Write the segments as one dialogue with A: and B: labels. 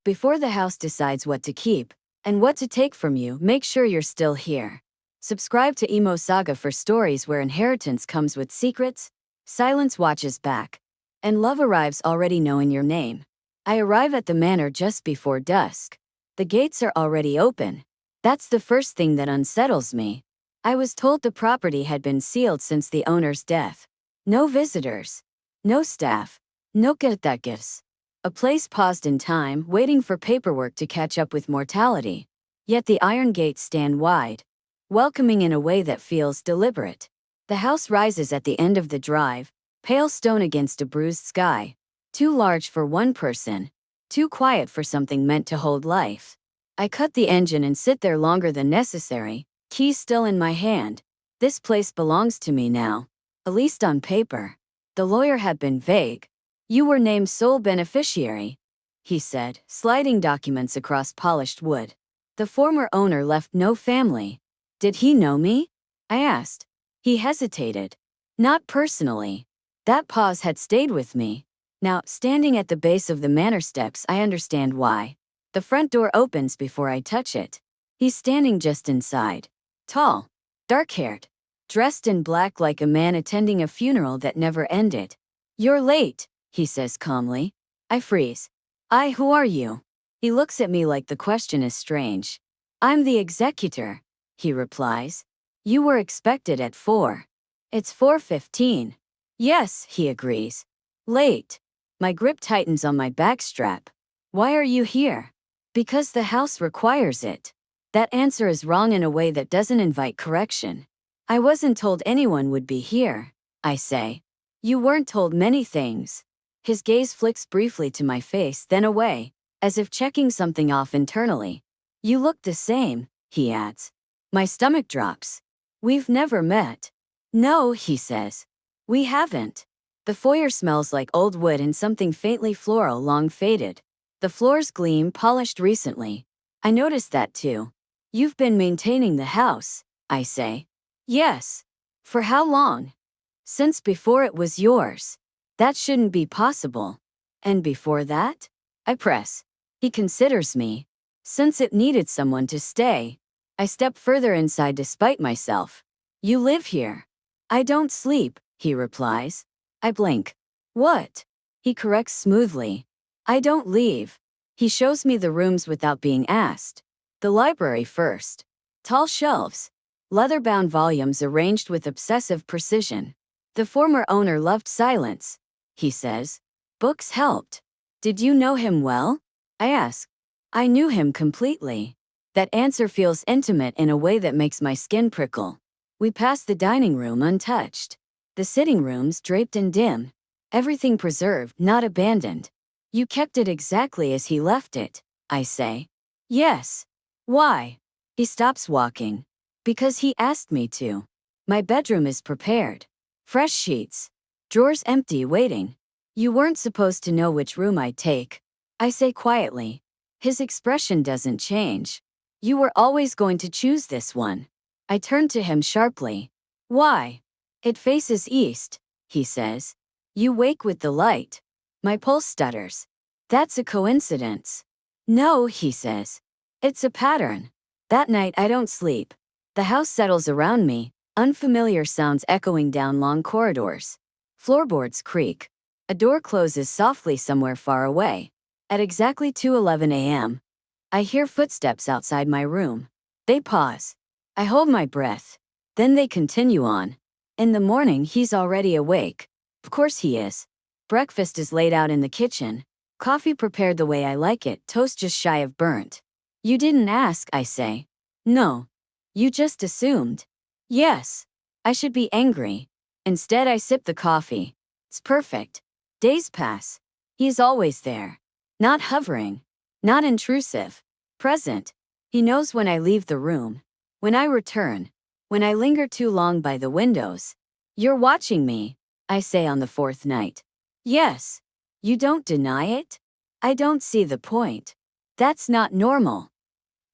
A: Before the house decides what to keep and what to take from you, make sure you're still here. Subscribe to Emo Saga for stories where inheritance comes with secrets, silence watches back, and love arrives already knowing your name. I arrive at the manor just before dusk. The gates are already open. That's the first thing that unsettles me. I was told the property had been sealed since the owner's death. No visitors. No staff. No caretakers. A place paused in time, waiting for paperwork to catch up with mortality. Yet the iron gates stand wide, welcoming in a way that feels deliberate. The house rises at the end of the drive, pale stone against a bruised sky. Too large for one person. Too quiet for something meant to hold life. I cut the engine and sit there longer than necessary, keys still in my hand. This place belongs to me now. At least on paper. The lawyer had been vague. You were named sole beneficiary, he said, sliding documents across polished wood. The former owner left no family. Did he know me? I asked. He hesitated. Not personally. That pause had stayed with me. Now, standing at the base of the manor steps, I understand why. The front door opens before I touch it. He's standing just inside. Tall. Dark-haired. Dressed in black like a man attending a funeral that never ended. You're late, he says calmly. I freeze. Who are you? He looks at me like the question is strange. I'm the executor, he replies. You were expected at 4. It's 4:15. Yes, he agrees. Late. My grip tightens on my backstrap. Why are you here? Because the house requires it. That answer is wrong in a way that doesn't invite correction. I wasn't told anyone would be here, I say. You weren't told many things. His gaze flicks briefly to my face, then away, as if checking something off internally. You look the same, he adds. My stomach drops. We've never met. No, he says. We haven't. The foyer smells like old wood and something faintly floral, long faded. The floors gleam, polished recently. I noticed that too. You've been maintaining the house, I say. Yes. For how long? Since before it was yours. That shouldn't be possible. And before that? I press. He considers me. Since it needed someone to stay. I step further inside despite myself. You live here. I don't sleep, he replies. I blink. What? He corrects smoothly. I don't leave. He shows me the rooms without being asked. The library first. Tall shelves. Leather-bound volumes arranged with obsessive precision. The former owner loved silence, he says. Books helped. Did you know him well? I ask. I knew him completely. That answer feels intimate in a way that makes my skin prickle. We pass the dining room untouched. The sitting rooms draped and dim. Everything preserved, not abandoned. You kept it exactly as he left it, I say. Yes. Why? He stops walking. Because he asked me to. My bedroom is prepared. Fresh sheets. Drawers empty, waiting. You weren't supposed to know which room I'd take, I say quietly. His expression doesn't change. You were always going to choose this one. I turn to him sharply. Why? It faces east, he says. You wake with the light. My pulse stutters. That's a coincidence. No, he says. It's a pattern. That night I don't sleep. The house settles around me, unfamiliar sounds echoing down long corridors. Floorboards creak. A door closes softly somewhere far away. At exactly 2:11 a.m., I hear footsteps outside my room. They pause. I hold my breath. Then they continue on. In the morning, he's already awake. Of course he is. Breakfast is laid out in the kitchen. Coffee prepared the way I like it, toast just shy of burnt. You didn't ask, I say. No. You just assumed. Yes. I should be angry. Instead, I sip the coffee. It's perfect. Days pass. He's always there. Not hovering. Not intrusive. Present. He knows when I leave the room. When I return. When I linger too long by the windows. You're watching me, I say on the 4th night. Yes. You don't deny it? I don't see the point. That's not normal.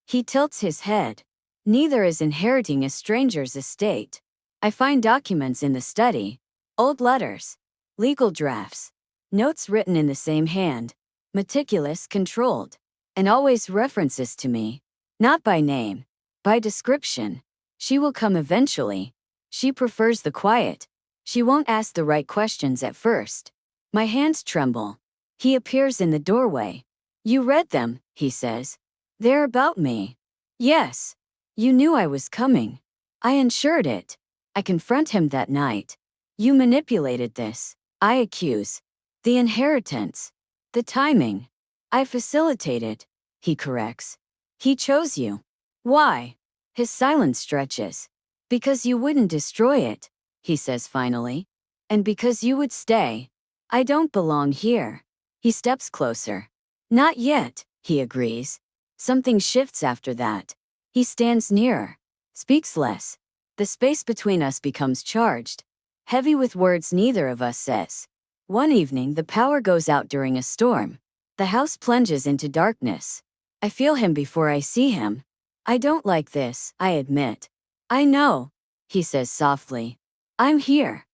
A: He tilts his head. Neither is inheriting a stranger's estate. I find documents in the study. Old letters. Legal drafts. Notes written in the same hand. Meticulous, controlled. and always references to me. Not by name, by description. She will come eventually. She prefers the quiet. She won't ask the right questions at first. My hands tremble. He appears in the doorway. You read them, he says. They're about me. Yes. You knew I was coming. I ensured it. I confront him that night. You manipulated this. I accuse. The inheritance. The timing. I facilitated. He corrects. He chose you. Why? His silence stretches. Because you wouldn't destroy it, he says finally. And because you would stay. I don't belong here. He steps closer. Not yet, he agrees. Something shifts after that. He stands nearer. Speaks less. The space between us becomes charged. Heavy with words neither of us says. One evening the power goes out during a storm. The house plunges into darkness. I feel him before I see him. I don't like this, I admit. I know, he says softly. I'm here.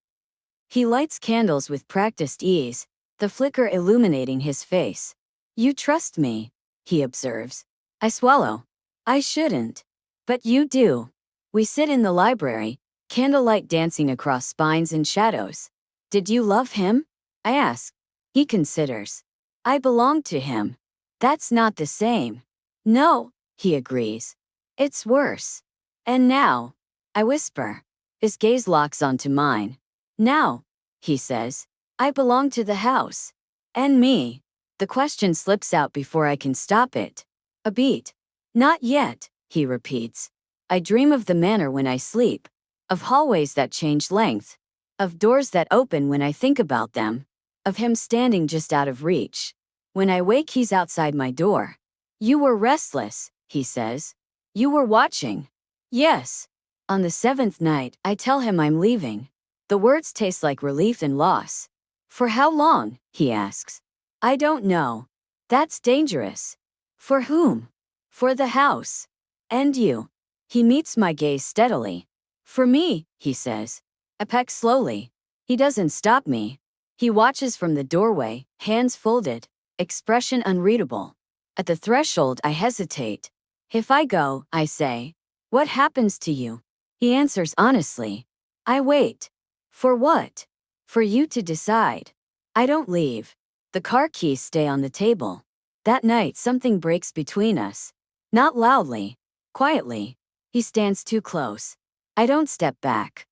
A: He lights candles with practiced ease, the flicker illuminating his face. You trust me, he observes. I swallow. I shouldn't. But you do. We sit in the library, candlelight dancing across spines and shadows. Did you love him? I ask. He considers. I belonged to him. That's not the same. No, he agrees. It's worse. And now, I whisper. His gaze locks onto mine. Now, he says, I belong to the house. And me. The question slips out before I can stop it. A beat. Not yet, he repeats. I dream of the manor when I sleep, of hallways that change length, of doors that open when I think about them, of him standing just out of reach. When I wake, he's outside my door. You were restless, he says. You were watching. Yes. On the 7th night, I tell him I'm leaving. The words taste like relief and loss. For how long? He asks. I don't know. That's dangerous. For whom? For the house. And you. He meets my gaze steadily. For me, he says. I peck slowly. He doesn't stop me. He watches from the doorway, hands folded, expression unreadable. At the threshold, I hesitate. If I go, I say, what happens to you? He answers honestly. I wait. For what? For you to decide. I don't leave. The car keys stay on the table. That night, something breaks between us. Not loudly. Quietly. He stands too close. I don't step back.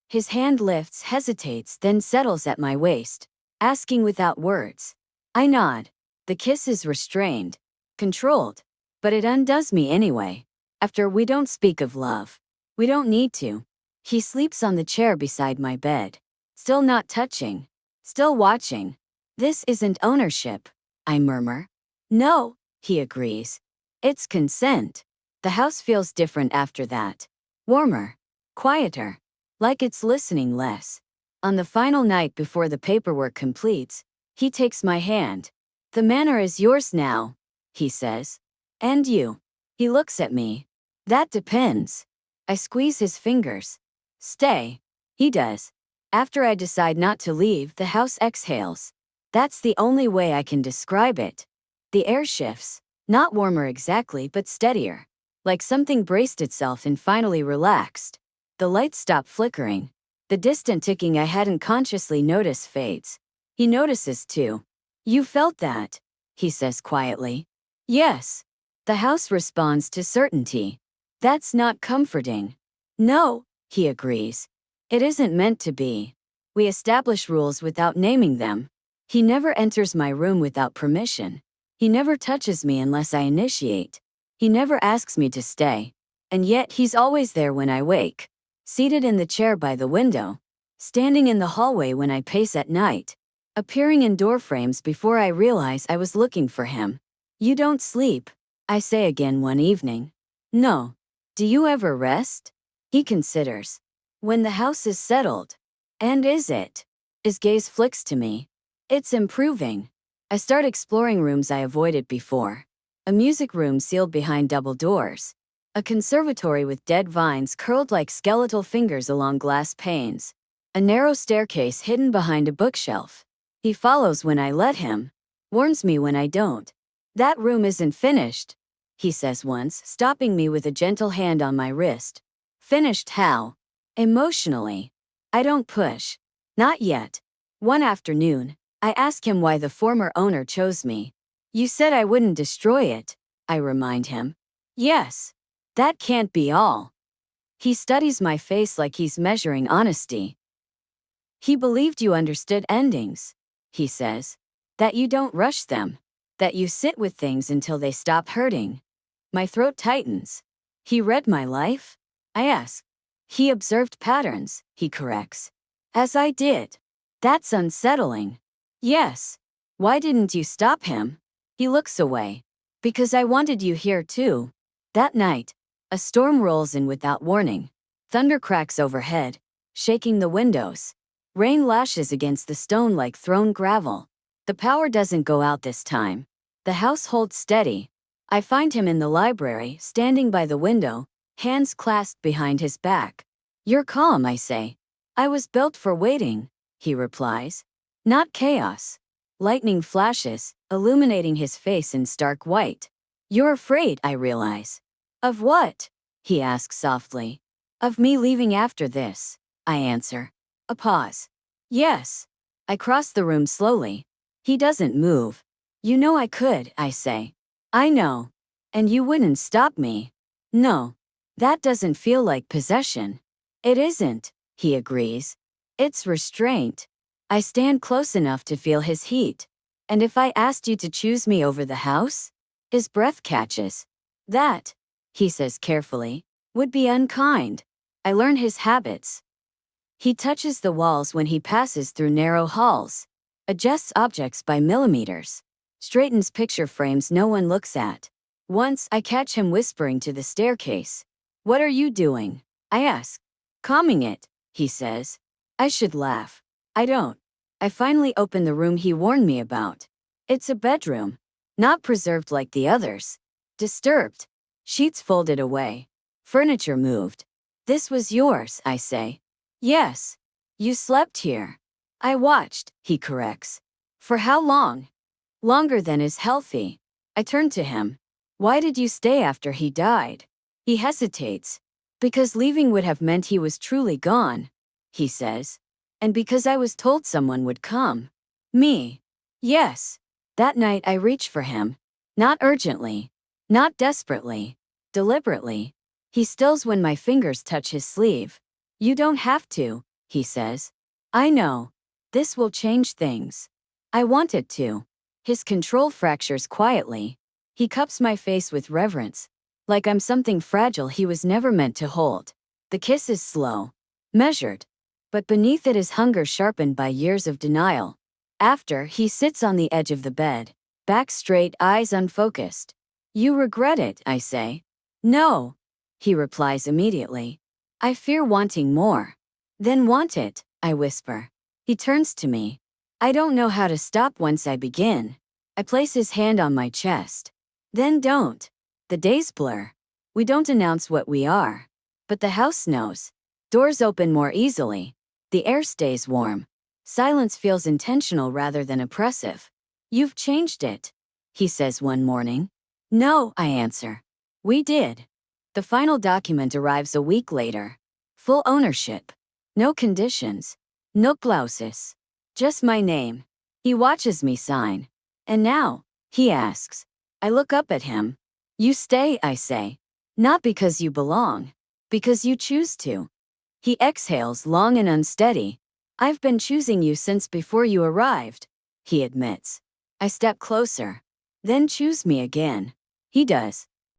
A: His hand lifts, hesitates, then settles at my waist, asking without words. I nod. The kiss is restrained, controlled, but it undoes me anyway. After we don't speak of love. We don't need to. He sleeps on the chair beside my bed. Still not touching. Still watching. This isn't ownership, I murmur. No, he agrees. It's consent. The house feels different after that. Warmer. Quieter. Like it's listening less. On the final night before the paperwork completes, he takes my hand. The manor is yours now, he says. And you. He looks at me. That depends. I squeeze his fingers. Stay. He does. After I decide not to leave, the house exhales. That's the only way I can describe it. The air shifts. Not warmer exactly, but steadier. Like something braced itself and finally relaxed. The lights stop flickering. The distant ticking I hadn't consciously noticed fades. He notices too. You felt that, he says quietly. Yes. The house responds to certainty. That's not comforting. No, he agrees. It isn't meant to be. We establish rules without naming them. He never enters my room without permission. He never touches me unless I initiate. He never asks me to stay. And yet he's always there when I wake. Seated in the chair by the window. Standing in the hallway when I pace at night. Appearing in door frames before I realize I was looking for him. You don't sleep, I say again one evening. No. Do you ever rest? He considers. When the house is settled. And is it? His gaze flicks to me. It's improving. I start exploring rooms I avoided before. A music room sealed behind double doors. A conservatory with dead vines curled like skeletal fingers along glass panes. A narrow staircase hidden behind a bookshelf. He follows when I let him. Warns me when I don't. That room isn't finished, he says once, stopping me with a gentle hand on my wrist. Finished how? Emotionally. I don't push. Not yet. One afternoon, I ask him why the former owner chose me. You said I wouldn't destroy it, I remind him. Yes. That can't be all. He studies my face like he's measuring honesty. He believed you understood endings, he says. That you don't rush them. That you sit with things until they stop hurting. My throat tightens. He read my life? I ask. He observed patterns, he corrects. As I did. That's unsettling. Yes. Why didn't you stop him? He looks away. Because I wanted you here too. That night, a storm rolls in without warning. Thunder cracks overhead, shaking the windows. Rain lashes against the stone like thrown gravel. The power doesn't go out this time. The house holds steady. I find him in the library, standing by the window, hands clasped behind his back. You're calm, I say. I was built for waiting, he replies. Not chaos. Lightning flashes, illuminating his face in stark white. You're afraid, I realize. Of what? He asks softly. Of me leaving after this, I answer. A pause. Yes. I cross the room slowly. He doesn't move. You know I could, I say. I know. And you wouldn't stop me. No. That doesn't feel like possession. It isn't, he agrees. It's restraint. I stand close enough to feel his heat. And if I asked you to choose me over the house? His breath catches. That, he says carefully, would be unkind. I learn his habits. He touches the walls when he passes through narrow halls, adjusts objects by millimeters, straightens picture frames no one looks at. Once I catch him whispering to the staircase. What are you doing? I ask. Calming it, he says. I should laugh. I don't. I finally open the room he warned me about. It's a bedroom. Not preserved like the others. Disturbed. Sheets folded away. Furniture moved. This was yours, I say. Yes. You slept here. I watched, he corrects. For how long? Longer than is healthy. I turn to him. Why did you stay after he died? He hesitates. Because leaving would have meant he was truly gone, he says. And because I was told someone would come. Me. Yes. That night I reach for him. Not urgently. Not desperately. Deliberately. He stills when my fingers touch his sleeve. You don't have to, he says. I know. This will change things. I want it to. His control fractures quietly. He cups my face with reverence. Like I'm something fragile he was never meant to hold. The kiss is slow. Measured. But beneath it is hunger sharpened by years of denial. After, he sits on the edge of the bed. Back straight, eyes unfocused. You regret it, I say. No. He replies immediately. I fear wanting more. Then want it, I whisper. He turns to me. I don't know how to stop once I begin. I place his hand on my chest. Then don't. The days blur. We don't announce what we are. But the house knows. Doors open more easily. The air stays warm. Silence feels intentional rather than oppressive. You've changed it, he says one morning. No, I answer. We did. The final document arrives a week later. Full ownership. No conditions. No clauses. Just my name. He watches me sign. And now, he asks. I look up at him. You stay, I say. Not because you belong. Because you choose to. He exhales long and unsteady. I've been choosing you since before you arrived, he admits. I step closer. Then choose me again. He does.